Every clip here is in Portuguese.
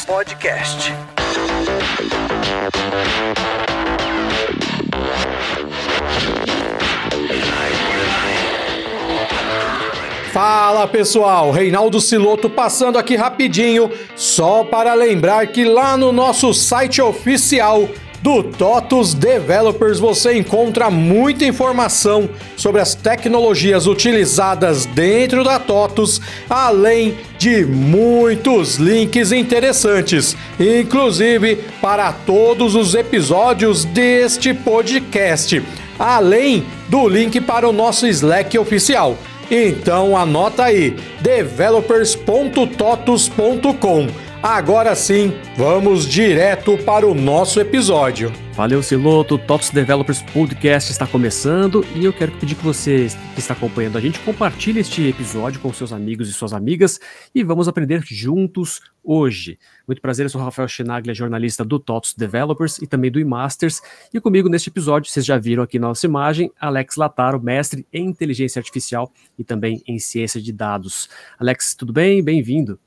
Podcast. Fala pessoal, Reinaldo Siloto passando aqui rapidinho, só para lembrar que lá no nosso site oficial do TOTUS Developers você encontra muita informação sobre as tecnologias utilizadas dentro da TOTUS, além de muitos links interessantes, inclusive para todos os episódios deste podcast, além do link para o nosso Slack oficial. Então anota aí, developers.totus.com. Agora sim, vamos direto para o nosso episódio. Valeu, Siloto, TOTUS Developers Podcast está começando e eu quero pedir que você que está acompanhando a gente compartilhe este episódio com seus amigos e suas amigas e vamos aprender juntos hoje. Muito prazer, eu sou o Rafael Chinaglia, jornalista do TOTUS Developers e também do eMasters, e comigo neste episódio, vocês já viram aqui na nossa imagem, Alex Lataro, mestre em inteligência artificial e também em ciência de dados. Alex, tudo bem? Bem-vindo.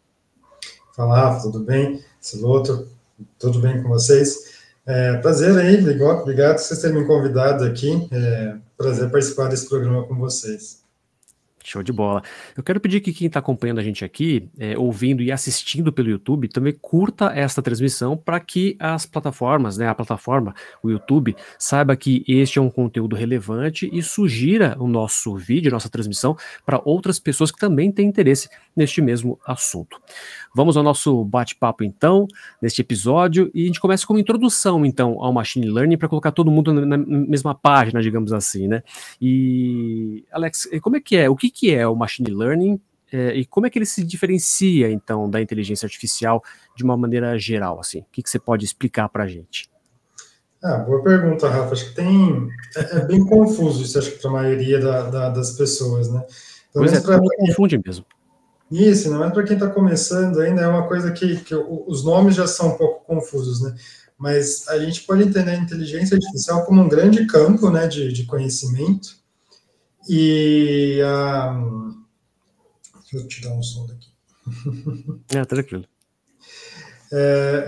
Fala, Rafa, tudo bem? Siloto, tudo bem com vocês? Prazer aí, obrigado por vocês terem me convidado aqui. Prazer participar desse programa com vocês. Show de bola. Eu quero pedir que quem está acompanhando a gente aqui, ouvindo e assistindo pelo YouTube, também curta esta transmissão para que as plataformas, né, a plataforma, o YouTube, saiba que este é um conteúdo relevante e sugira o nosso vídeo, nossa transmissão, para outras pessoas que também têm interesse neste mesmo assunto. Vamos ao nosso bate-papo, então, neste episódio, e a gente começa com uma introdução, então, ao Machine Learning, para colocar todo mundo na mesma página, digamos assim, né? E, Alex, como é que é? O que é o Machine Learning e como é que ele se diferencia, então, da inteligência artificial de uma maneira geral, assim? O que você pode explicar para a gente? Boa pergunta, Rafa. Acho que é bem confuso isso, acho que para a maioria das pessoas, né? Pois é, todo mundo confunde mesmo. Isso, não é para quem está começando ainda, é uma coisa que os nomes já são um pouco confusos, né? Mas a gente pode entender a inteligência artificial como um grande campo, né, de conhecimento. E deixa eu tirar um som daqui. Tranquilo.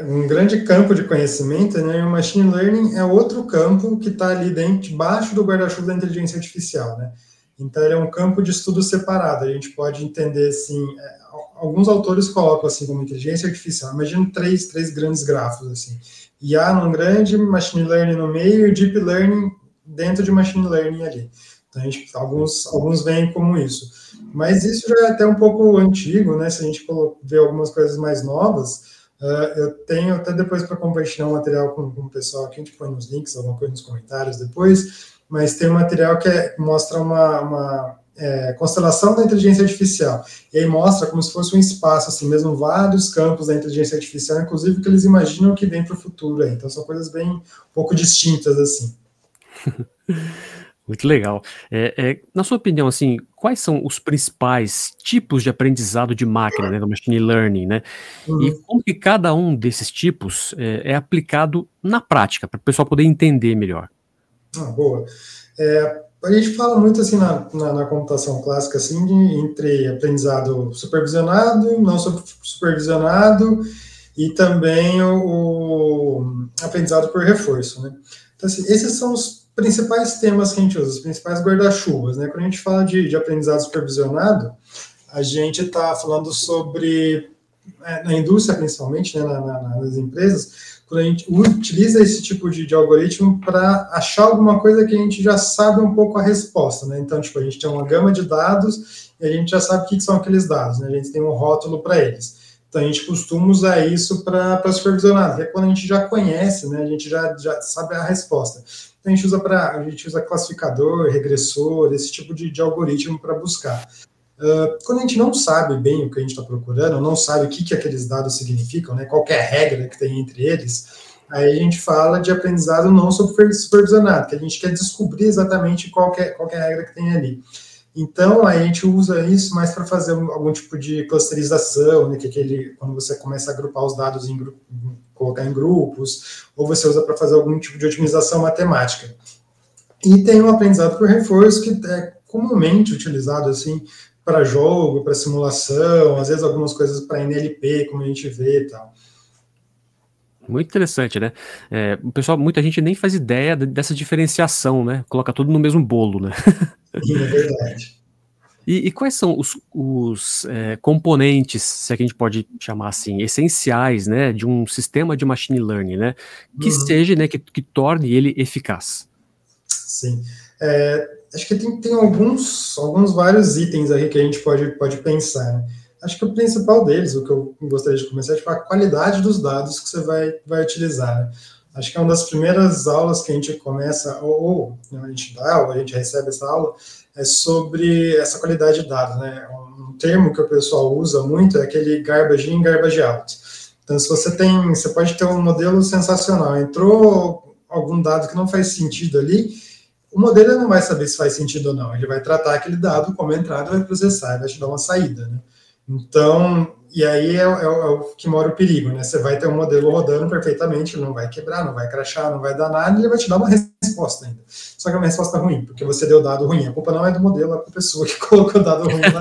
Um grande campo de conhecimento, né? E o machine learning é outro campo que está ali debaixo do guarda-chuva da inteligência artificial, né? Então, ele é um campo de estudo separado. A gente pode entender, assim, alguns autores colocam, assim, como inteligência artificial. Imagina três grandes grafos, assim. IA num grande, machine learning no meio e deep learning dentro de machine learning ali. Então, alguns veem como isso. Mas isso já é até um pouco antigo, né? Se a gente ver algumas coisas mais novas, eu tenho até depois para compartilhar um material com o pessoal aqui, a gente põe nos links, alguma coisa nos comentários depois, mas tem um material que mostra uma constelação da inteligência artificial. E aí mostra como se fosse um espaço, assim mesmo, vários campos da inteligência artificial, inclusive que eles imaginam que vem para o futuro. Então, são coisas bem um pouco distintas, assim. Muito legal. Na sua opinião, assim, quais são os principais tipos de aprendizado de máquina, né, do machine learning, né? E como que cada um desses tipos é aplicado na prática, para o pessoal poder entender melhor? Boa. A gente fala muito, assim, na computação clássica, assim, entre aprendizado supervisionado, não supervisionado, e também o aprendizado por reforço, né? Então, assim, esses são os principais temas que a gente usa, os principais guarda-chuvas, né? Quando a gente fala de aprendizado supervisionado, a gente está falando sobre, na indústria principalmente, né, nas empresas, quando a gente utiliza esse tipo de algoritmo para achar alguma coisa que a gente já sabe um pouco a resposta, né? Então, tipo, a gente tem uma gama de dados e a gente já sabe o que são aqueles dados, né? A gente tem um rótulo para eles. Então, a gente costuma usar isso para supervisionar, que é quando a gente já conhece, né? A gente já sabe a resposta. Então, a gente usa classificador, regressor, esse tipo de algoritmo para buscar. Quando a gente não sabe bem o que a gente está procurando, não sabe o que aqueles dados significam, né, qual que é a regra que tem entre eles, aí a gente fala de aprendizado não supervisionado, que a gente quer descobrir exatamente qual que é a regra que tem ali. Então, a gente usa isso mais para fazer algum tipo de clusterização, né, quando você começa a agrupar os dados, colocar em grupos, ou você usa para fazer algum tipo de otimização matemática. E tem o aprendizado por reforço, que é comumente utilizado, assim, para jogo, para simulação, às vezes algumas coisas para NLP, como a gente vê e tal. Muito interessante, né? O pessoal, muita gente nem faz ideia dessa diferenciação, né? Coloca tudo no mesmo bolo, né? Sim, é verdade. E quais são os componentes, se é que a gente pode chamar assim, essenciais, né, de um sistema de machine learning, né, que seja, né, que torne ele eficaz? Sim. Acho que tem alguns vários itens aí que a gente pode pensar, né? Acho que o principal deles, o que eu gostaria de começar, é tipo, a qualidade dos dados que você vai utilizar, né? Acho que é uma das primeiras aulas que a gente começa, ou a gente dá, ou a gente recebe essa aula, é sobre essa qualidade de dados, né? Um termo que o pessoal usa muito é aquele garbage in, garbage out. Então, se você pode ter um modelo sensacional, entrou algum dado que não faz sentido ali, o modelo não vai saber se faz sentido ou não. Ele vai tratar aquele dado como entrada, vai processar, vai te dar uma saída, né? Então, e aí é o que mora o perigo, né? Você vai ter um modelo rodando perfeitamente, ele não vai quebrar, não vai crashar, não vai dar nada, e ele vai te dar uma resposta ainda. Só que é uma resposta ruim, porque você deu dado ruim. A culpa não é do modelo, é da pessoa que colocou o dado ruim lá.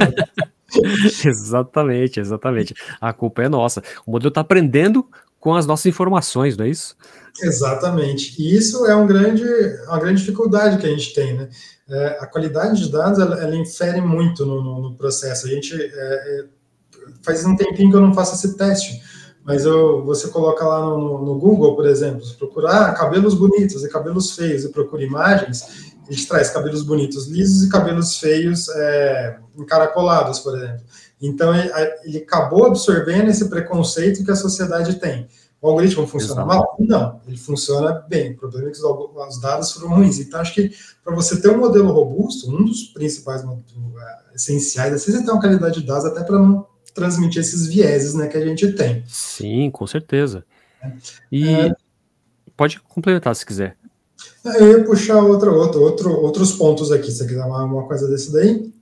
Exatamente. A culpa é nossa. O modelo está aprendendo com as nossas informações, não é isso? Exatamente. E isso é uma grande dificuldade que a gente tem, né? A qualidade de dados, ela infere muito no processo. A gente faz um tempinho que eu não faço esse teste, mas você coloca lá no Google, por exemplo, se procurar cabelos bonitos e cabelos feios e procura imagens, a gente traz cabelos bonitos lisos e cabelos feios encaracolados, por exemplo. Então, ele acabou absorvendo esse preconceito que a sociedade tem. O algoritmo funciona mal? Não, ele funciona bem. O problema é que os dados foram ruins. Então, acho que para você ter um modelo robusto, um dos principais essenciais é você ter uma qualidade de dados até para não transmitir esses vieses, né, que a gente tem. Sim, com certeza. E pode complementar se quiser. Eu ia puxar outros pontos aqui. Você quiser uma coisa desse daí?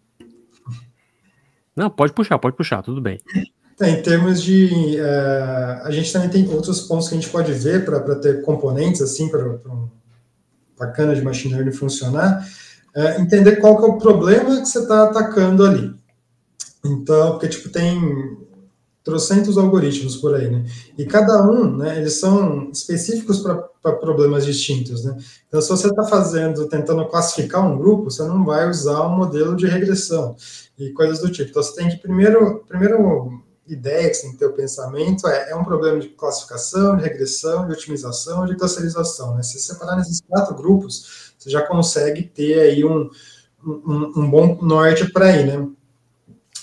Não, pode puxar, tudo bem. Em termos de... a gente também tem outros pontos que a gente pode ver para ter componentes, assim, para um bacana de machine learning funcionar, entender qual que é o problema que você está atacando ali. Então, porque, tipo, tem trocentos algoritmos por aí, né? E cada um, né, eles são específicos para problemas distintos, né? Então, se você está tentando classificar um grupo, você não vai usar um modelo de regressão e coisas do tipo. Então, você tem que, primeiro ideia que você tem que ter o pensamento é um problema de classificação, de regressão, de otimização, de clusterização, né? Se você separar nesses 4 grupos, você já consegue ter aí um bom norte para ir, né?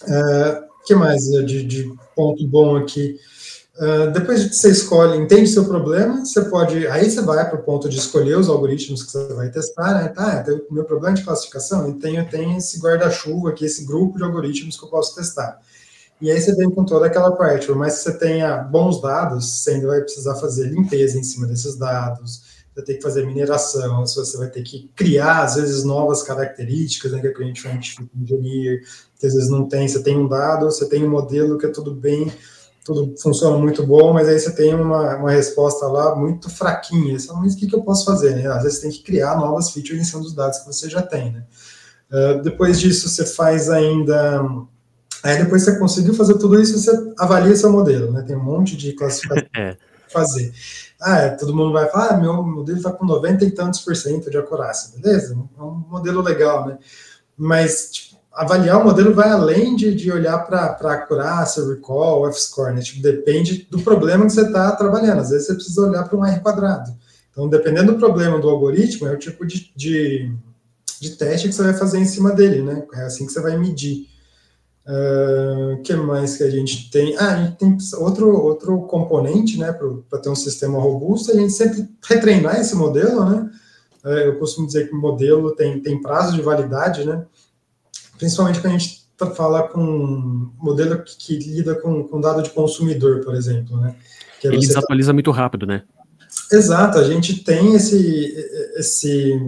O que mais de ponto bom aqui? Depois que você entende seu problema, aí você vai para o ponto de escolher os algoritmos que você vai testar, né? O meu problema de classificação, eu tenho esse guarda-chuva aqui, esse grupo de algoritmos que eu posso testar. E aí você vem com toda aquela parte, por mais que você tenha bons dados, você ainda vai precisar fazer limpeza em cima desses dados, você vai ter que fazer mineração, você vai ter que criar, às vezes, novas características, né, que a gente chama de engineer, que às vezes não tem, você tem um dado, você tem um modelo que é tudo bem, tudo funciona muito bom, mas aí você tem uma resposta lá muito fraquinha, mas o que eu posso fazer, né? Às vezes você tem que criar novas features em cima dos dados que você já tem, né? Depois disso, você faz ainda... Aí depois você conseguiu fazer tudo isso, você avalia seu modelo, né? Tem um monte de classificação para fazer. Todo mundo vai falar, meu modelo está com 90 e tantos % de acurácia, beleza? É um modelo legal, né? Mas tipo, avaliar o modelo vai além de olhar para acurácia, recall, F-score, né? Tipo, depende do problema que você está trabalhando. Às vezes você precisa olhar para um R quadrado. Então, dependendo do problema do algoritmo, é o tipo de teste que você vai fazer em cima dele, né? É assim que você vai medir. O que mais que a gente tem? A gente tem outro componente, né, para ter um sistema robusto, a gente sempre retreinar esse modelo, né? Eu costumo dizer que o modelo tem prazo de validade, né? Principalmente quando a gente fala com modelo que lida com dado de consumidor, por exemplo, né? Que ele desatualiza muito rápido, né? Exato, a gente tem esse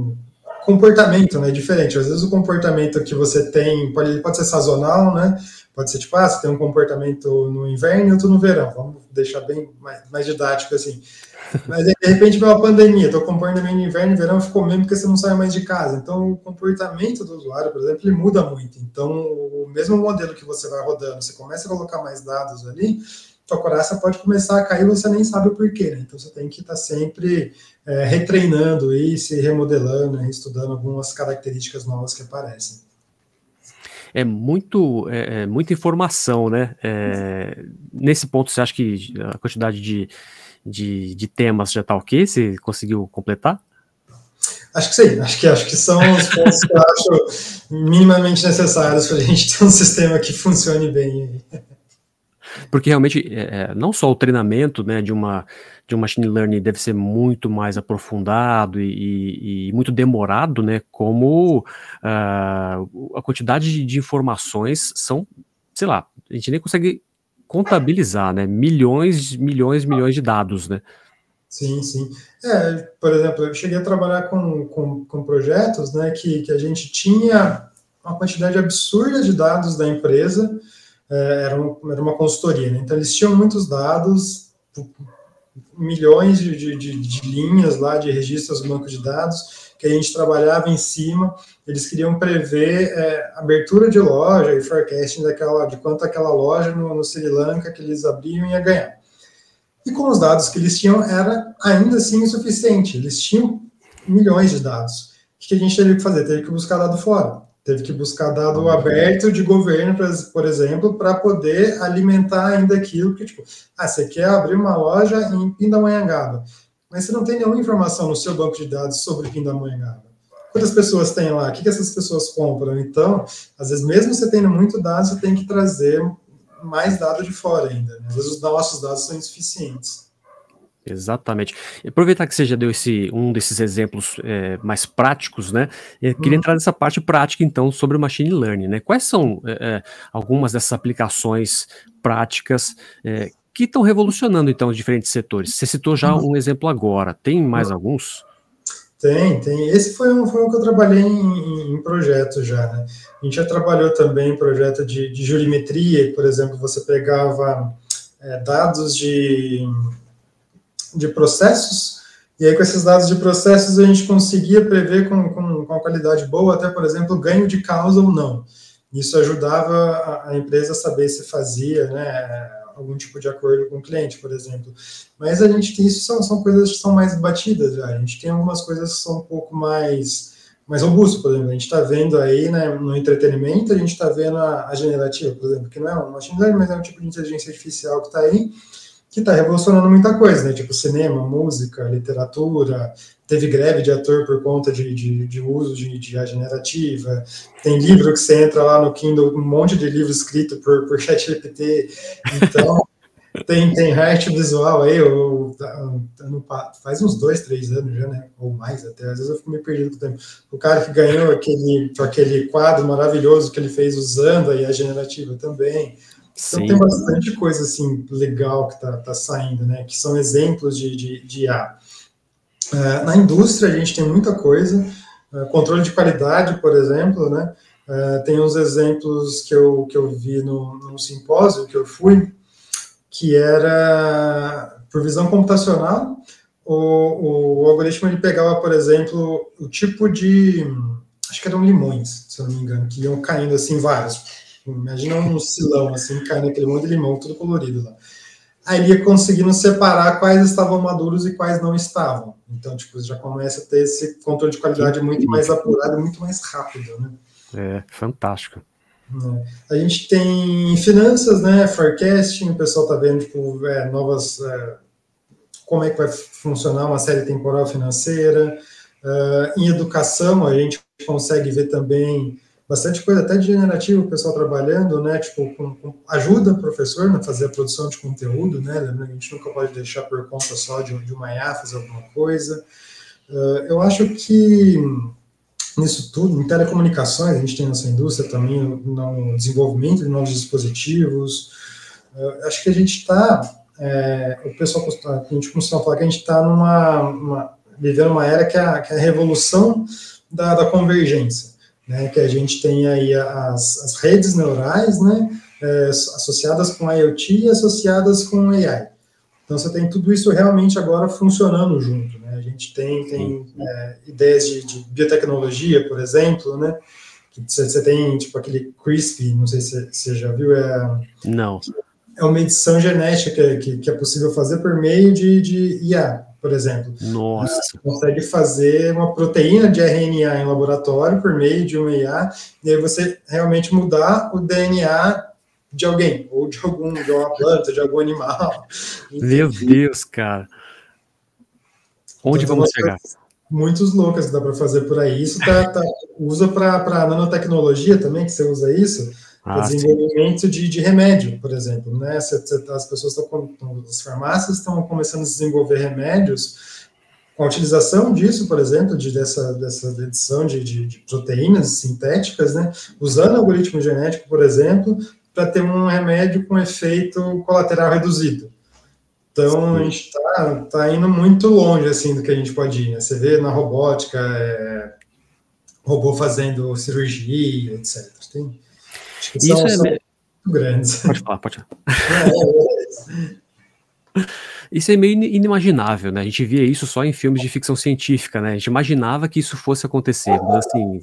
comportamento, né, diferente. Às vezes o comportamento que você tem pode ser sazonal, né? Pode ser tipo, você tem um comportamento no inverno e outro no verão. Vamos deixar bem mais didático assim. Mas aí, de repente vem uma pandemia, teu comportamento no inverno e verão ficou mesmo porque você não sai mais de casa. Então o comportamento do usuário, por exemplo, ele muda muito. Então o mesmo modelo que você vai rodando, você começa a colocar mais dados ali, tua coraça pode começar a cair e você nem sabe o porquê, né? Então você tem que estar sempre retreinando e se remodelando, estudando algumas características novas que aparecem. É muita informação, né? Nesse ponto, você acha que a quantidade de temas já está ok? Você conseguiu completar? Acho que sim, acho que são os pontos que eu acho minimamente necessários para a gente ter um sistema que funcione bem. Porque realmente, não só o treinamento, né, de um machine learning deve ser muito mais aprofundado e muito demorado, né, como a quantidade de informações são, sei lá, a gente nem consegue contabilizar, né, milhões de dados, né. Sim, sim. Por exemplo, eu cheguei a trabalhar com projetos, né, que a gente tinha uma quantidade absurda de dados da empresa, era uma consultoria, né? Então eles tinham muitos dados, milhões de linhas lá de registros no banco de dados, que a gente trabalhava em cima. Eles queriam prever abertura de loja e forecasting de quanto aquela loja no Sri Lanka que eles abriam ia ganhar. E com os dados que eles tinham, era ainda assim insuficiente. Eles tinham milhões de dados. O que a gente teve que fazer? Teve que buscar dado fora. Teve que buscar dado aberto de governo, por exemplo, para poder alimentar ainda aquilo que, tipo, você quer abrir uma loja em Pindamonhangaba, mas você não tem nenhuma informação no seu banco de dados sobre Pindamonhangaba. Quantas pessoas tem lá? O que essas pessoas compram? Então, às vezes, mesmo você tendo muito dado, você tem que trazer mais dado de fora ainda, né? Às vezes os nossos dados são insuficientes. Exatamente. E aproveitar que você já deu um desses exemplos mais práticos, né? Eu queria entrar nessa parte prática, então, sobre o machine learning, né? Quais são algumas dessas aplicações práticas que estão revolucionando, então, os diferentes setores? Você citou já um exemplo agora. Tem mais alguns? Tem. Esse foi um que eu trabalhei em projeto já, né? A gente já trabalhou também em projeto de jurimetria, por exemplo, você pegava dados de processos, e aí com esses dados de processos a gente conseguia prever com uma qualidade boa, até, por exemplo, ganho de causa ou não. Isso ajudava a empresa a saber se fazia, né, algum tipo de acordo com o cliente, por exemplo. Mas a gente tem isso, são coisas que são mais batidas já. A gente tem algumas coisas que são um pouco mais robustas, por exemplo. A gente está vendo aí, né, no entretenimento, a gente está vendo a generativa, por exemplo, que não é um machine learning, mas é um tipo de inteligência artificial que está aí, que está revolucionando muita coisa, né? Tipo cinema, música, literatura. Teve greve de ator por conta de uso de IA generativa. Tem livro que você entra lá no Kindle, um monte de livro escrito por ChatGPT. Então, tem arte visual aí, faz uns 2, 3 anos já, né? Ou mais até, às vezes eu fico meio perdido com o tempo. O cara que ganhou aquele quadro maravilhoso que ele fez usando a IA generativa também. Então tem bastante coisa assim legal que tá saindo, né? Que são exemplos de IA. Na indústria a gente tem muita coisa, controle de qualidade, por exemplo, né? Tem uns exemplos que eu vi no simpósio que eu fui, que era por visão computacional. O algoritmo ele pegava, por exemplo, o tipo de, acho que eram limões, se eu não me engano, que iam caindo assim vários. Imagina um silão, assim, caindo aquele monte de limão, tudo colorido lá. Aí ele ia conseguindo separar quais estavam maduros e quais não estavam. Então, tipo, já começa a ter esse controle de qualidade muito mais apurado e muito mais rápido, né? Fantástico. A gente tem finanças, né, forecasting, o pessoal tá vendo, tipo, novas... como é que vai funcionar uma série temporal financeira. Em educação, a gente consegue ver também bastante coisa, até de generativo, o pessoal trabalhando, né, tipo, ajuda o professor a fazer a produção de conteúdo, né, lembrando que a gente nunca pode deixar por conta só de uma IA fazer alguma coisa. Eu acho que nisso tudo, em telecomunicações, a gente tem nessa indústria também, no desenvolvimento de novos dispositivos, acho que a gente está, o pessoal, a gente costuma falar que a gente está vivendo uma era que é a revolução da convergência. Né, que a gente tem aí as redes neurais, né, associadas com IoT e associadas com AI. Então, você tem tudo isso realmente agora funcionando junto. Né? A gente tem ideias de biotecnologia, por exemplo, né, que você tem, tipo, aquele CRISPR, não sei se você já viu. Não. é uma edição genética que é possível fazer por meio de IA, por exemplo. Nossa. Você consegue fazer uma proteína de RNA em laboratório por meio de uma IA, e aí você realmente mudar o DNA de alguém, ou de uma planta, de algum animal. Meu Deus, cara. Onde Então, vamos chegar? Muitos loucas que dá para fazer por aí. Isso usa para nanotecnologia também, que você usa isso, para desenvolvimento de remédio, por exemplo. Né? As pessoas as farmácias estão começando a desenvolver remédios com a utilização disso, por exemplo, dessa edição de proteínas sintéticas, né? Usando algoritmo genético, por exemplo, para ter um remédio com efeito colateral reduzido. Então, a gente tá indo muito longe, assim, do que a gente pode ir, né? Você vê na robótica, robô fazendo cirurgia, etc. Acho que são muito grandes. Pode falar. Isso é meio inimaginável, né? A gente via isso só em filmes de ficção científica, né? A gente imaginava que isso fosse acontecer, mas assim,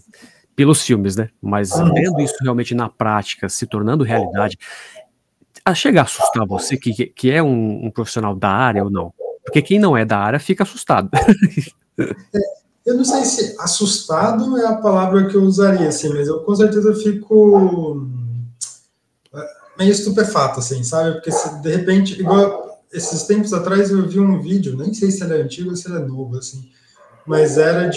pelos filmes, né? Mas vendo isso realmente na prática, se tornando realidade, chega a assustar você que é um profissional da área ou não? Porque quem não é da área fica assustado. Eu não sei se assustado é a palavra que eu usaria, assim, mas eu com certeza fico meio estupefato, assim, sabe? Porque se, de repente, igual esses tempos atrás eu vi um vídeo, nem sei se ele é antigo ou se ele é novo, assim, mas era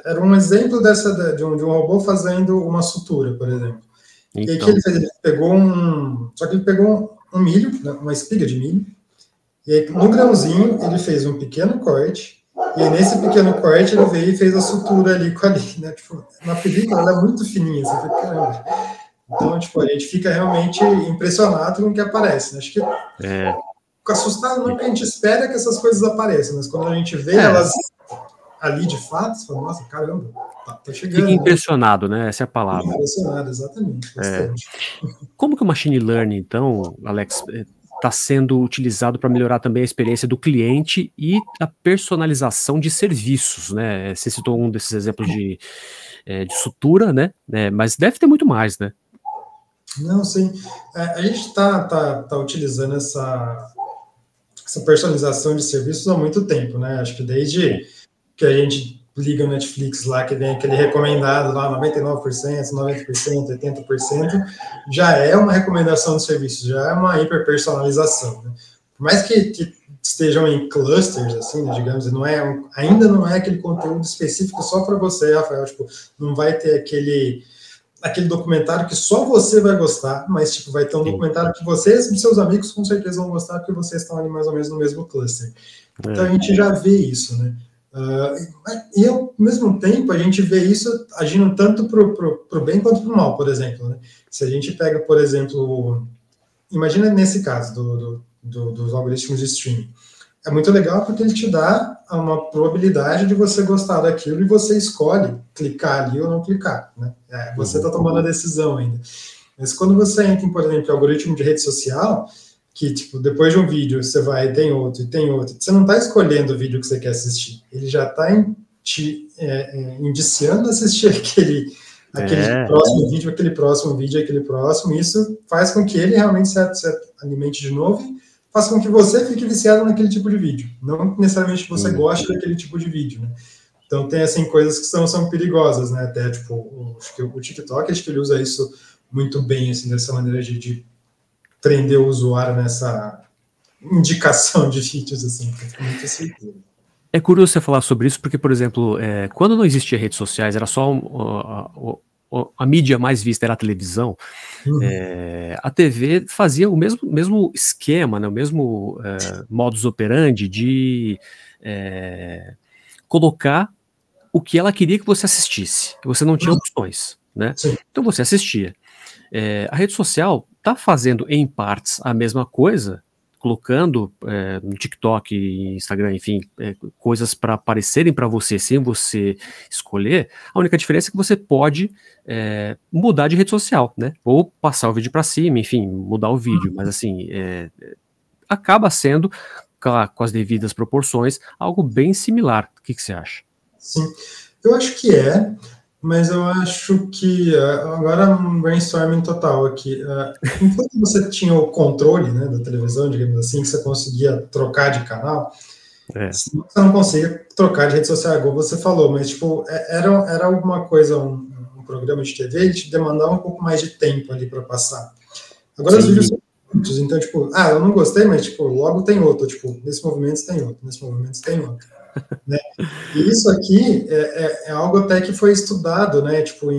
era um exemplo de um robô fazendo uma sutura, por exemplo. Então. E aí que ele fez? Ele pegou só que ele pegou um milho, uma espiga de milho, e aí no grãozinho ele fez um pequeno corte, e aí nesse pequeno corte ele veio e fez a sutura ali com a linha, né? Tipo, na película ela é muito fininha, você fica, caramba. Então, tipo, a gente fica realmente impressionado com o que aparece, né? Acho que fica assustado não, porque a gente espera que essas coisas apareçam, mas quando a gente vê elas ali de fato, você fala, nossa, caramba, tá chegando. Fica impressionado, né? Essa é a palavra. Impressionado, exatamente. Como que o machine learning, então, Alex, está sendo utilizado para melhorar também a experiência do cliente e a personalização de serviços, né? Você citou um desses exemplos de sutura, né? Mas deve ter muito mais, né? Não, sim. A gente está utilizando essa personalização de serviços há muito tempo, né? Acho que desde que a gente liga o Netflix lá, que vem aquele recomendado lá, 99%, 90%, 80%, já é uma recomendação de serviço, já é uma hiperpersonalização, né? Por mais que estejam em clusters, assim, né, digamos, ainda não é aquele conteúdo específico só para você, Rafael, tipo, não vai ter aquele documentário que só você vai gostar, mas tipo, vai ter um documentário que vocês e seus amigos com certeza vão gostar, porque vocês estão ali mais ou menos no mesmo cluster. Então a gente já vê isso, né? E ao mesmo tempo a gente vê isso agindo tanto pro bem quanto pro mal, por exemplo, né? Se a gente pega, por exemplo, imagina nesse caso dos algoritmos de streaming, é muito legal porque ele te dá uma probabilidade de você gostar daquilo e você escolhe clicar ali ou não clicar, né? Você está tomando a decisão ainda. Mas quando você entra em, por exemplo, algoritmo de rede social, que, tipo, depois de um vídeo você vai e tem outro, você não está escolhendo o vídeo que você quer assistir, ele já está te indiciando a assistir aquele próximo vídeo, aquele próximo, e isso faz com que ele realmente se alimente de novo e faça com que você fique viciado naquele tipo de vídeo, não necessariamente que você goste daquele tipo de vídeo, né? Então tem, assim, coisas que são perigosas, né? Até, tipo, acho que o TikTok, acho que ele usa isso muito bem, assim, dessa maneira de prender o usuário nessa indicação de vídeos, assim, fica muito seguro. É curioso você falar sobre isso, porque, por exemplo, quando não existia redes sociais, era só a mídia mais vista era a televisão, a TV fazia o mesmo esquema, né, o mesmo modus operandi de colocar o que ela queria que você assistisse, que você não tinha opções, né? Então você assistia. A rede social está fazendo, em partes, a mesma coisa, colocando no TikTok, Instagram, enfim, coisas para aparecerem para você sem você escolher. A única diferença é que você pode mudar de rede social, né? Ou passar o vídeo para cima, enfim, mudar o vídeo. Mas assim, acaba sendo, com as devidas proporções, algo bem similar. O que você acha? Sim, eu acho que Mas eu acho que, agora um brainstorming total aqui, enquanto você tinha o controle, né, da televisão, digamos assim, que você conseguia trocar de canal, você não conseguia trocar de rede social, igual você falou, mas tipo, era alguma coisa, um programa de TV, ele te demandava um pouco mais de tempo ali para passar. Agora os vídeos são muitos, então tipo, eu não gostei, mas tipo, logo tem outro, tipo, nesse movimento tem outro, nesse movimento tem outro. Né? E isso aqui é algo até que foi estudado, né, tipo,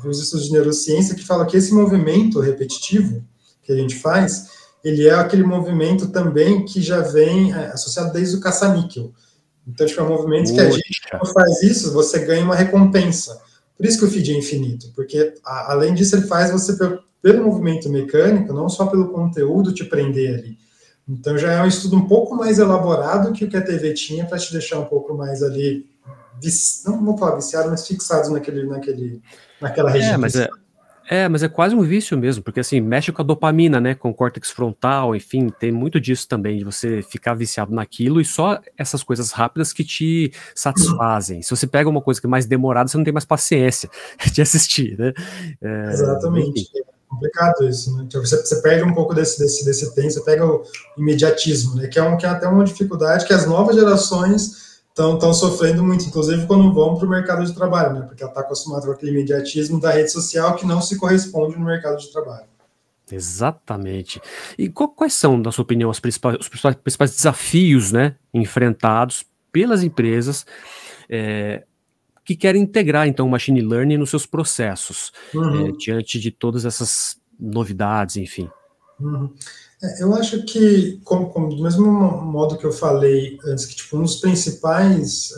nos estudos de neurociência, que fala que esse movimento repetitivo que a gente faz, ele é aquele movimento também que já vem associado desde o caça-níquel. Então, tipo, é um movimento que a gente, quando faz isso, você ganha uma recompensa. Por isso que o feed é infinito, porque, além disso, ele faz você, pelo movimento mecânico, não só pelo conteúdo, te prender ali. Então, já é um estudo um pouco mais elaborado que o que a TV tinha, para te deixar um pouco mais ali, não vou falar viciado, mas fixados naquela região. Mas é quase um vício mesmo, porque assim, mexe com a dopamina, né, com o córtex frontal, enfim, tem muito disso também, de você ficar viciado naquilo, e só essas coisas rápidas que te satisfazem. Se você pega uma coisa que é mais demorada, você não tem mais paciência de assistir, né? Exatamente. Enfim. É complicado isso, né? Então, você perde um pouco desse tempo, você pega o imediatismo, né, que é até uma dificuldade que as novas gerações estão sofrendo muito, inclusive quando vão para o mercado de trabalho, né? Porque ela está acostumada com aquele imediatismo da rede social que não se corresponde no mercado de trabalho. Exatamente. E quais são, na sua opinião, os principais desafios, né, enfrentados pelas empresas que querem integrar, então, o machine learning nos seus processos, diante de todas essas novidades, enfim? Eu acho que, do mesmo modo que eu falei antes, que tipo, um dos principais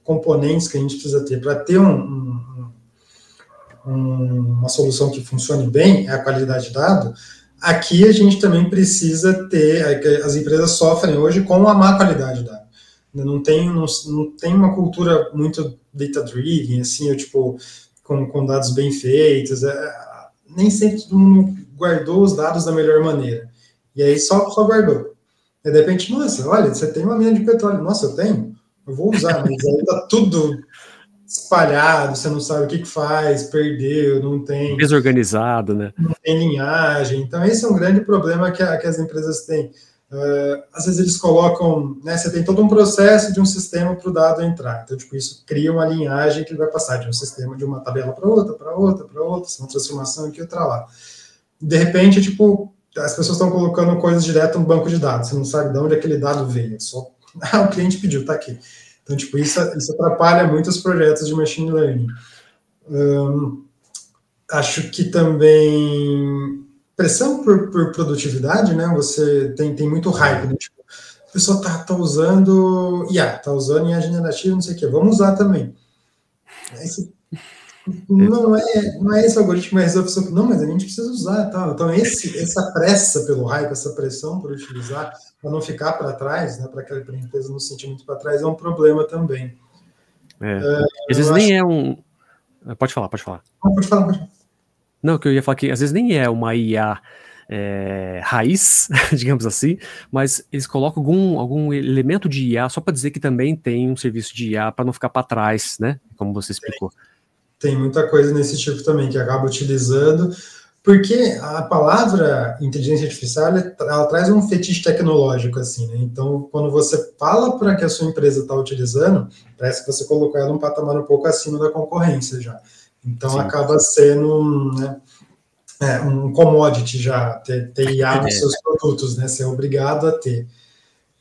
componentes que a gente precisa ter para ter uma solução que funcione bem é a qualidade de dado. Aqui a gente também precisa ter, as empresas sofrem hoje com a má qualidade de dado. Não tem uma cultura muito data-driven, assim, tipo, com dados bem feitos, nem sempre todo mundo guardou os dados da melhor maneira. E aí só guardou. E de repente, nossa, olha, você tem uma mina de petróleo. Nossa, eu tenho? Eu vou usar, mas aí tá tudo espalhado, você não sabe o que faz, perdeu, não tem... Desorganizado, né? Não tem linhagem. Então, esse é um grande problema que as empresas têm. Às vezes eles colocam, né, você tem todo um processo de um sistema para o dado entrar. Então, tipo, isso cria uma linhagem que ele vai passar de um sistema, de uma tabela para outra, uma transformação aqui, outra lá. De repente, tipo, as pessoas estão colocando coisas direto no banco de dados, você não sabe de onde aquele dado veio, só o cliente pediu, tá aqui. Então, tipo, isso atrapalha muito os projetos de machine learning. Acho que também pressão por produtividade, né? Você tem muito hype, né? Tipo, a pessoa tá usando IA, tá usando IA generativa, não sei o quê, vamos usar também. Não é esse algoritmo, mas a pessoa, não, mas a gente precisa usar, tá? Então essa pressa pelo hype, essa pressão por utilizar, para não ficar para trás, né? Para a empresa não se sentir muito para trás, é um problema também. Às vezes nem é um... Pode falar. Pode falar. Não, que eu ia falar que às vezes nem é uma IA raiz, digamos assim, mas eles colocam algum elemento de IA só para dizer que também tem um serviço de IA para não ficar para trás, né? Como você explicou. Tem muita coisa nesse tipo também que acaba utilizando, porque a palavra inteligência artificial ela traz um fetiche tecnológico, assim, né? Então, quando você fala para que a sua empresa está utilizando, parece que você colocou ela num patamar um pouco acima da concorrência já. Então, sim, acaba sendo, né, um commodity já, ter IA nos seus produtos, né, ser obrigado a ter.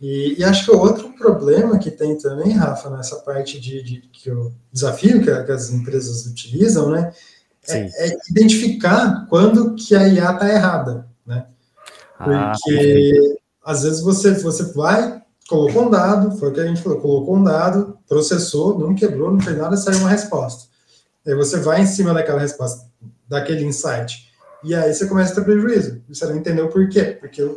E acho que o outro problema que tem também, Rafa, nessa parte que o desafio que as empresas utilizam, né, é identificar quando que a IA está errada, né? Porque às vezes você vai, colocou um dado, foi o que a gente falou, colocou um dado, processou, não quebrou, não fez nada, saiu uma resposta. Aí você vai em cima daquela resposta, daquele insight, e aí você começa a ter prejuízo. Você não entendeu por quê? Porque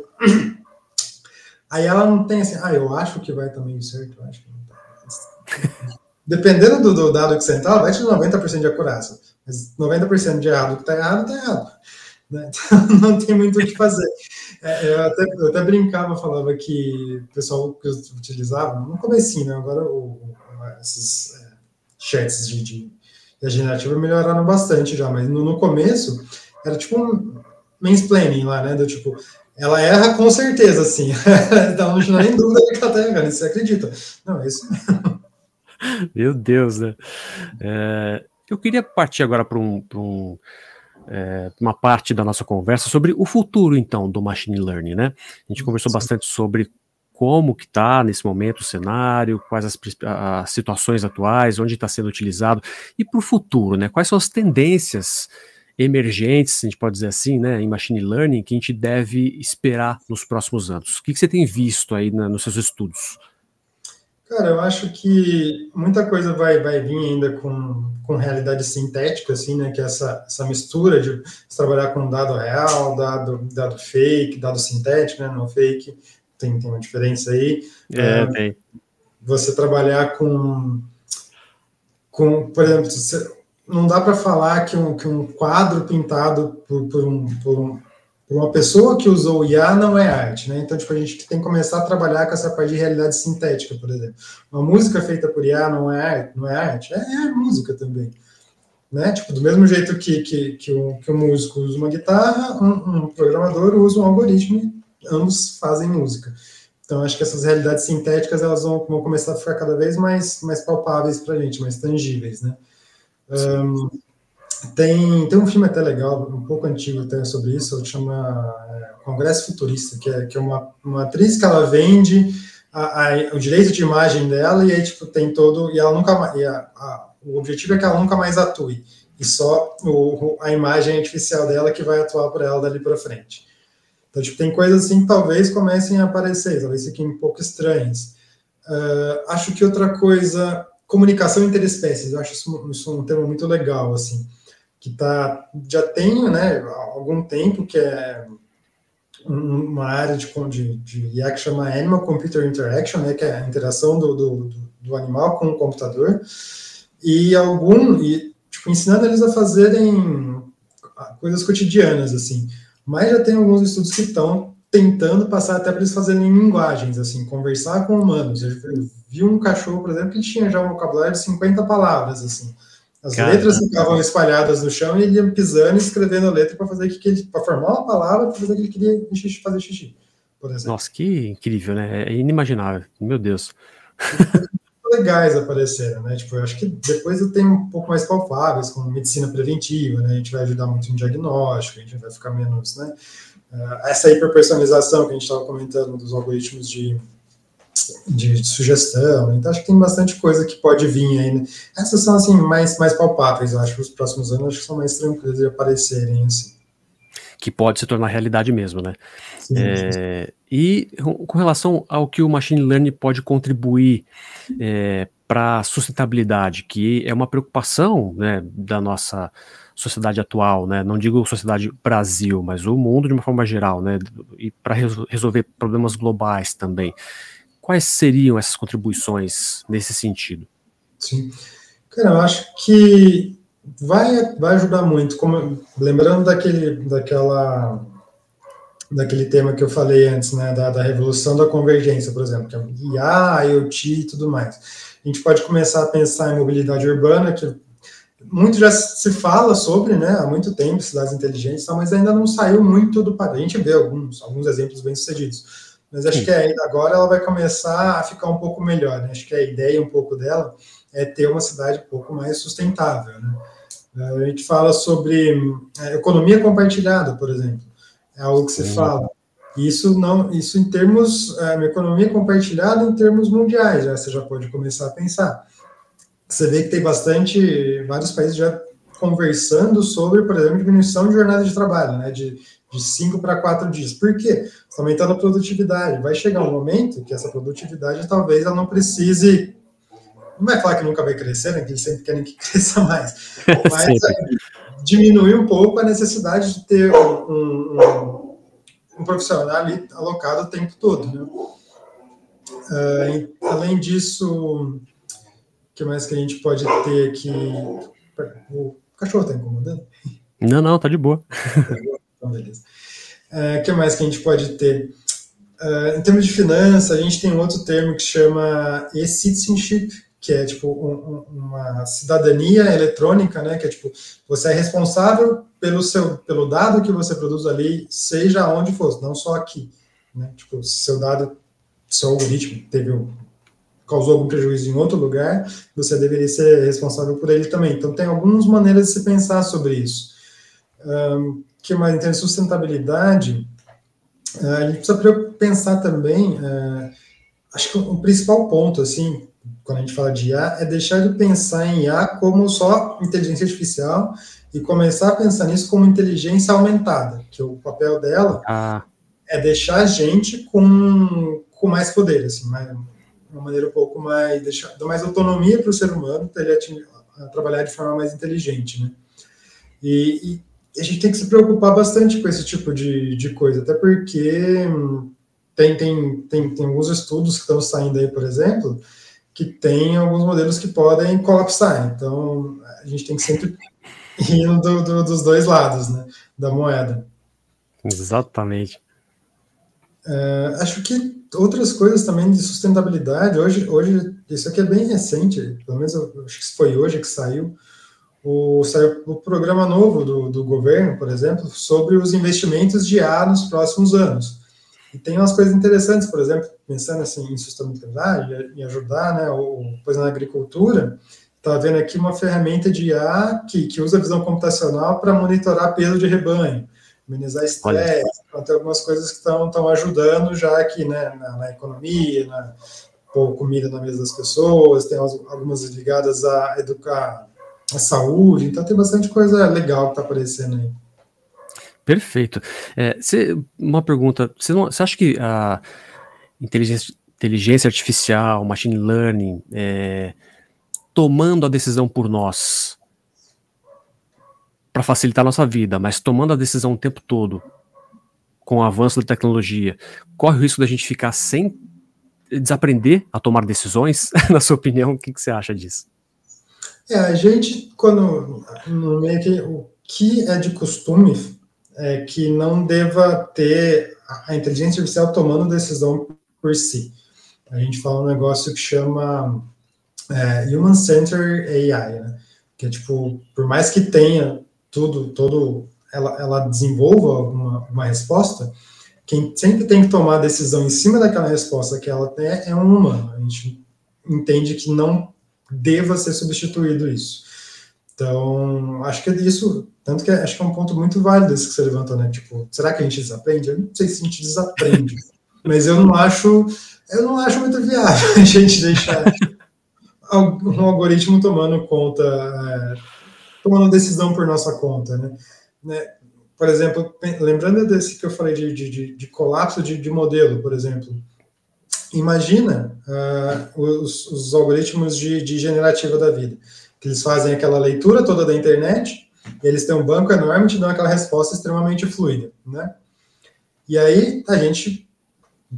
aí ela não tem assim, eu acho que vai também certo, eu acho que não tá. Dependendo do dado que você entrar, vai te dar 90% de acurácia. Mas 90% de errado que tá errado, né? Então não tem muito o que fazer. Eu até brincava, falava que o pessoal que eu utilizava, no comecinho, né? Agora esses chats de generativa melhoraram bastante já, mas no começo era tipo um mansplaining lá, né? Do tipo, ela erra com certeza, assim. Então não tem nem dúvida que ela tá errando, você acredita? Não, é isso. Meu Deus, né? Eu queria partir agora para uma parte da nossa conversa sobre o futuro, então, do machine learning, né? A gente conversou bastante sobre como que está nesse momento o cenário, quais as situações atuais, onde está sendo utilizado, e para o futuro, né? Quais são as tendências emergentes, a gente pode dizer assim, né, em machine learning, que a gente deve esperar nos próximos anos? O que você tem visto aí nos seus estudos? Cara, eu acho que muita coisa vai vir ainda com realidade sintética, assim, né, que é essa mistura de trabalhar com dado real, dado fake, dado sintético, né, não fake, tem uma diferença aí. Tem. Você trabalhar com por exemplo, não dá para falar que um quadro pintado por uma pessoa que usou IA não é arte, né? Então, tipo, a gente tem que começar a trabalhar com essa parte de realidade sintética, por exemplo. Uma música feita por IA não é arte? É música também. Né? Tipo, do mesmo jeito que um músico usa uma guitarra, um programador usa um algoritmo e ambos fazem música. Então, acho que essas realidades sintéticas elas vão começar a ficar cada vez mais palpáveis para a gente, mais tangíveis, né? Tem um filme até legal, um pouco antigo até sobre isso, chama Congresso Futurista, que é uma atriz que ela vende o direito de imagem dela, e aí tipo, tem todo, e ela nunca mais, o objetivo é que ela nunca mais atue, e só a imagem artificial dela que vai atuar por ela dali para frente. Então, tipo, tem coisas assim que talvez comecem a aparecer, talvez fiquem um pouco estranhas. Acho que outra coisa, comunicação interespécies, eu acho isso um tema muito legal, assim, que já tem, né, há algum tempo, que é uma área de IA que chama Animal Computer Interaction, né, que é a interação do animal com o computador, e tipo, ensinando eles a fazerem coisas cotidianas, assim. Mas já tem alguns estudos que estão tentando passar até para eles fazerem linguagens, assim, conversar com humanos. Eu vi um cachorro, por exemplo, que tinha já um vocabulário de 50 palavras, assim. As letras ficavam espalhadas no chão e ele ia pisando e escrevendo a letra para fazer para formar uma palavra, para fazer o que ele queria fazer xixi, por exemplo. Nossa, que incrível, né? É inimaginável, meu Deus. Legais apareceram, né? Tipo, eu acho que depois eu tenho um pouco mais palpáveis, como medicina preventiva, né? A gente vai ajudar muito no diagnóstico, a gente vai ficar menos, né? Essa hiperpersonalização que a gente estava comentando dos algoritmos de sugestão, então acho que tem bastante coisa que pode vir aí, né? Essas são, assim, mais palpáveis, eu acho que os próximos anos acho que são mais tranquilos de aparecerem, assim. Que pode se tornar realidade mesmo, né? Sim. E com relação ao que o machine learning pode contribuir para a sustentabilidade, que é uma preocupação, né, da nossa sociedade atual, né? Não digo sociedade Brasil, mas o mundo de uma forma geral, né? E para resolver problemas globais também. Quais seriam essas contribuições nesse sentido? Sim. Cara, eu acho que vai ajudar muito, lembrando daquele tema que eu falei antes, né, da revolução da convergência, por exemplo, que é IA, IoT e tudo mais. A gente pode começar a pensar em mobilidade urbana, que muito já se fala sobre, né, há muito tempo, cidades inteligentes, mas ainda não saiu muito do padrão. A gente vê alguns exemplos bem-sucedidos, mas acho que agora ela vai começar a ficar um pouco melhor, né? Acho que a ideia um pouco dela é ter uma cidade um pouco mais sustentável, né? A gente fala sobre economia compartilhada, por exemplo, é algo que se fala. Isso em termos, uma economia compartilhada em termos mundiais, você já pode começar a pensar. Você vê que tem vários países já conversando sobre, por exemplo, diminuição de jornada de trabalho, né, de 5 para 4 dias. Por quê? Está aumentando a produtividade. Vai chegar um momento que essa produtividade talvez ela não precise. Não vai falar que nunca vai crescer, né? Que eles sempre querem que cresça mais. Mas diminuir um pouco a necessidade de ter um profissional ali alocado o tempo todo, né? Além disso, o que mais que a gente pode ter aqui? O cachorro está incomodando? Não, tá de boa. Então, beleza. O que mais que a gente pode ter? Em termos de finanças, a gente tem um outro termo que chama e-citizenship, que é tipo uma cidadania eletrônica, né, que é tipo, você é responsável pelo dado que você produz ali, seja onde for, não só aqui, né, tipo, se seu dado, seu algoritmo causou algum prejuízo em outro lugar, você deveria ser responsável por ele também. Então, tem algumas maneiras de se pensar sobre isso. Que mais? Em termos de sustentabilidade, a gente precisa pensar também, acho que o principal ponto, assim, quando a gente fala de IA, é deixar de pensar em IA como só inteligência artificial e começar a pensar nisso como inteligência aumentada, que o papel dela é deixar a gente com mais poder, assim, uma maneira um pouco mais, dar mais autonomia para o ser humano, para ele trabalhar de forma mais inteligente, né? E a gente tem que se preocupar bastante com esse tipo de coisa, até porque tem alguns estudos que estão saindo aí, por exemplo, que tem alguns modelos que podem colapsar. Então, a gente tem que sempre ir dos dois lados, né, da moeda. Exatamente. Acho que outras coisas também de sustentabilidade, hoje isso aqui é bem recente, pelo menos eu acho que foi hoje que saiu o programa novo do governo, por exemplo, sobre os investimentos de IA nos próximos anos. E tem umas coisas interessantes, por exemplo, pensando assim, em sustentabilidade, em ajudar, né, pois na agricultura, está vendo aqui uma ferramenta de IA que usa visão computacional para monitorar peso de rebanho, minimizar estresse, então tem algumas coisas que estão ajudando já aqui, né, na economia, pôr comida na mesa das pessoas, tem algumas ligadas a educar a saúde, então tem bastante coisa legal que está aparecendo aí. Perfeito. Uma pergunta, você acha que a inteligência artificial, machine learning, tomando a decisão por nós, para facilitar a nossa vida, mas tomando a decisão o tempo todo, com o avanço da tecnologia, corre o risco da gente ficar sem desaprender a tomar decisões? Na sua opinião, o que você acha disso? A gente, no meio que o que é de costume é que não deva ter a inteligência artificial tomando decisão por si. A gente fala um negócio que chama Human-Centered AI, né? Que é tipo, por mais que tenha ela desenvolva uma resposta, quem sempre tem que tomar a decisão em cima daquela resposta que ela tem é um humano. A gente entende que não deva ser substituído isso. Então, acho que é isso, tanto que acho que é um ponto muito válido esse que você levantou, né? Tipo, será que a gente desaprende? Eu não sei se a gente desaprende, mas eu não acho muito viável a gente deixar um algoritmo tomando decisão por nossa conta, né? Por exemplo, lembrando desse que eu falei de colapso de modelo, por exemplo, imagina os algoritmos de generativa da vida, que eles fazem aquela leitura toda da internet, e eles têm um banco enorme e te dão aquela resposta extremamente fluida, né? E aí, a gente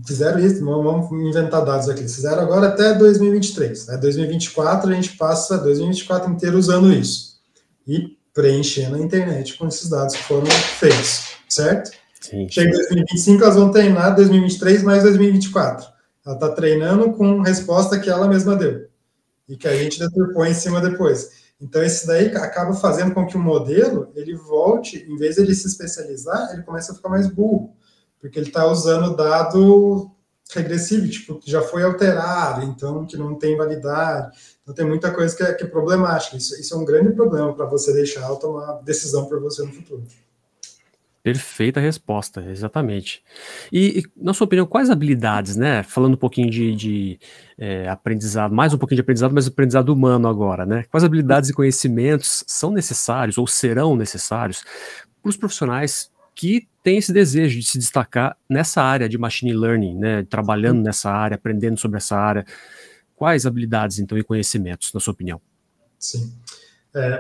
fizeram isso, vamos inventar dados aqui, eles fizeram agora até 2023, 2024 a gente passa 2024 inteiro usando isso, e preenchendo a internet com esses dados que foram feitos, certo? Sim. Chega em 2025, elas vão treinar 2023 mais 2024. Ela está treinando com resposta que ela mesma deu. E que a gente deturpou em cima depois. Então, isso daí acaba fazendo com que o modelo, ele volte, em vez de ele se especializar, ele começa a ficar mais burro. Porque ele está usando dado regressivo, tipo, que já foi alterado, então, que não tem validade. Então, tem muita coisa que é problemática. Isso é um grande problema para você deixar ela tomar decisão por você no futuro. Perfeita resposta, exatamente. E, na sua opinião, quais habilidades, né? Falando um pouquinho de aprendizado, mais um pouquinho de aprendizado, mas aprendizado humano agora, né? Quais habilidades e conhecimentos são necessários ou serão necessários para os profissionais que têm esse desejo de se destacar nessa área de machine learning, né? Trabalhando nessa área, aprendendo sobre essa área. Quais habilidades, então, e conhecimentos, na sua opinião? Sim.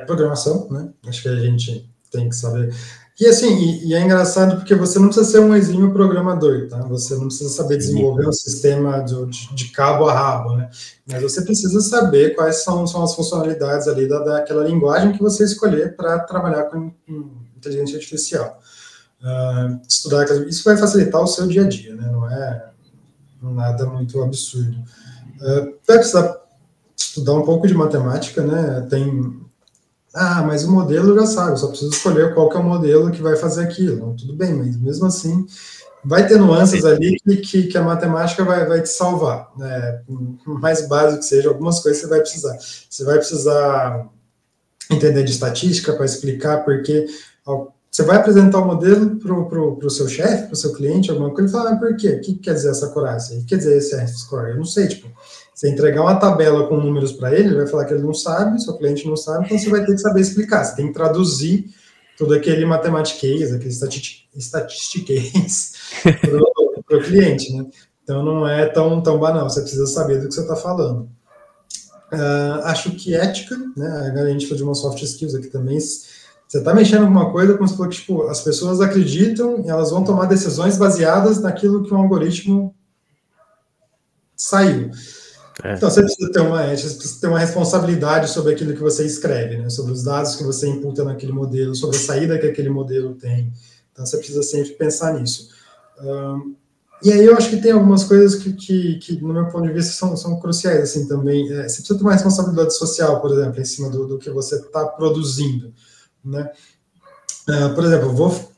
Programação, né? Acho que a gente tem que saber. E assim, e é engraçado porque você não precisa ser um exímio programador, tá? Você não precisa saber desenvolver um sistema de cabo a rabo, né? Mas você precisa saber quais são as funcionalidades ali daquela linguagem que você escolher para trabalhar com inteligência artificial. Estudar, isso vai facilitar o seu dia a dia, né? Não é nada muito absurdo. Vai precisar estudar um pouco de matemática, né? Mas o modelo já sabe, eu só preciso escolher qual que é o modelo que vai fazer aquilo. Tudo bem, mas mesmo assim, vai ter nuances ali que a matemática vai te salvar, né? Por mais básico que seja, algumas coisas você vai precisar. Você vai precisar entender de estatística para explicar porque você vai apresentar o modelo para o seu chefe, para o seu cliente, alguma coisa, e falar, por quê? O que quer dizer essa acurácia? O que quer dizer esse R-score? Eu não sei, tipo, você entregar uma tabela com números para ele vai falar que ele não sabe, seu cliente não sabe, então você vai ter que saber explicar, você tem que traduzir todo aquele mathematiquez, aquele statistiquez para o cliente, né? Então não é tão banal, você precisa saber do que você está falando. Acho que ética, né? A gente falou de uma soft skills aqui também. Você está mexendo com uma coisa, como você falou que tipo, as pessoas acreditam e elas vão tomar decisões baseadas naquilo que um algoritmo saiu. Então você precisa ter uma ética, você precisa ter uma responsabilidade sobre aquilo que você escreve, né? Sobre os dados que você imputa naquele modelo, sobre a saída que aquele modelo tem. Então você precisa sempre pensar nisso. E aí eu acho que tem algumas coisas que no meu ponto de vista, são cruciais, assim, também. Você precisa ter uma responsabilidade social, por exemplo, em cima do que você está produzindo, né? Por exemplo,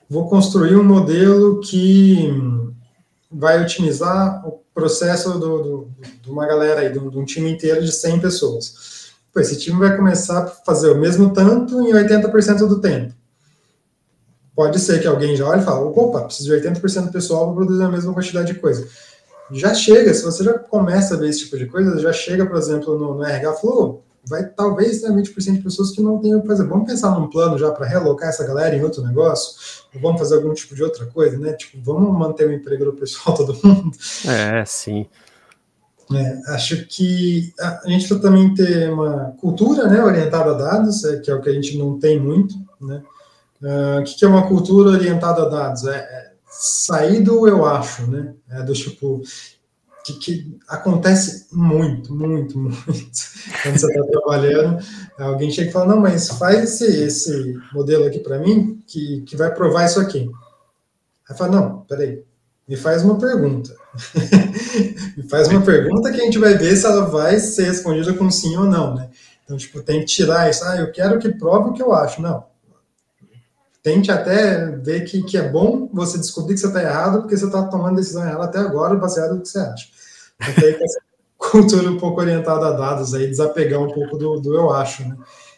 vou construir um modelo que vai otimizar o processo de uma galera aí, de um time inteiro de 100 pessoas. Pô, esse time vai começar a fazer o mesmo tanto em 80% do tempo. Pode ser que alguém já olhe e fale, opa, preciso de 80% do pessoal para produzir a mesma quantidade de coisa. Já chega, se você já começa a ver esse tipo de coisa, já chega, por exemplo, no RH Flow, vai talvez ter 20% de pessoas que não tenham o que fazer. Vamos pensar num plano já para realocar essa galera em outro negócio? Ou vamos fazer algum tipo de outra coisa, né? Tipo, vamos manter o emprego do pessoal, todo mundo? Sim. Acho que a gente precisa também ter uma cultura, né, orientada a dados, que é o que a gente não tem muito, né? O que é uma cultura orientada a dados? Sair do eu acho, né? Do tipo, que acontece muito quando você está trabalhando, alguém chega e fala, não, mas faz esse modelo aqui para mim, que vai provar isso aqui. Aí fala, não, peraí, me faz uma pergunta. Me faz uma pergunta que a gente vai ver se ela vai ser respondida com sim ou não, né? Então, tipo, tem que tirar isso, eu quero que prove o que eu acho. Não. Tente até ver que é bom você descobrir que você está errado, porque você está tomando decisão errada até agora, baseado no que você acha. Então, tem essa cultura um pouco orientada a dados, aí, desapegar um pouco do eu acho, né?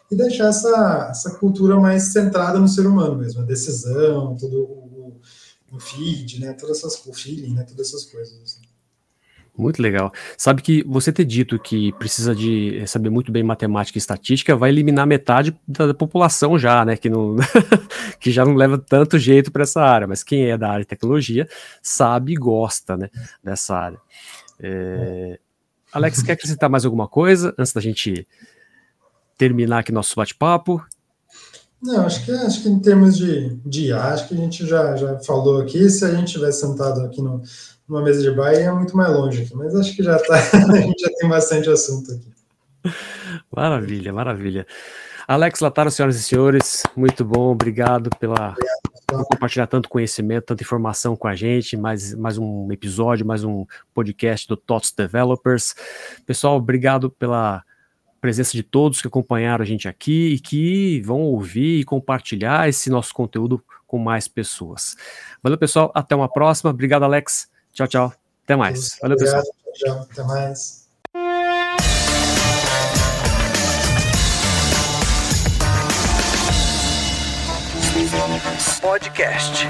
E deixar essa cultura mais centrada no ser humano mesmo, a decisão, todo o feed, né? O feeling, né? Todas essas coisas. Assim. Muito legal. Sabe que você ter dito que precisa de saber muito bem matemática e estatística vai eliminar metade da população já, né? Que, não, que já não leva tanto jeito para essa área, mas quem é da área de tecnologia sabe e gosta, né, dessa área. Alex, quer acrescentar mais alguma coisa antes da gente terminar aqui nosso bate-papo? Não, acho que em termos de IA, acho que a gente já falou aqui. Se a gente tivesse sentado aqui numa mesa de bar, é muito mais longe aqui, mas acho que já tá, a gente já tem bastante assunto aqui. Maravilha, maravilha. Alex Lataro, senhoras e senhores, muito bom, obrigado por compartilhar tanto conhecimento, tanta informação com a gente, mais um episódio, mais um podcast do TOTOS Developers. Pessoal, obrigado pela presença de todos que acompanharam a gente aqui e que vão ouvir e compartilhar esse nosso conteúdo com mais pessoas. Valeu, pessoal, até uma próxima. Obrigado, Alex. Tchau, tchau. Até mais. Valeu, pessoal. Tchau, até mais. Podcast.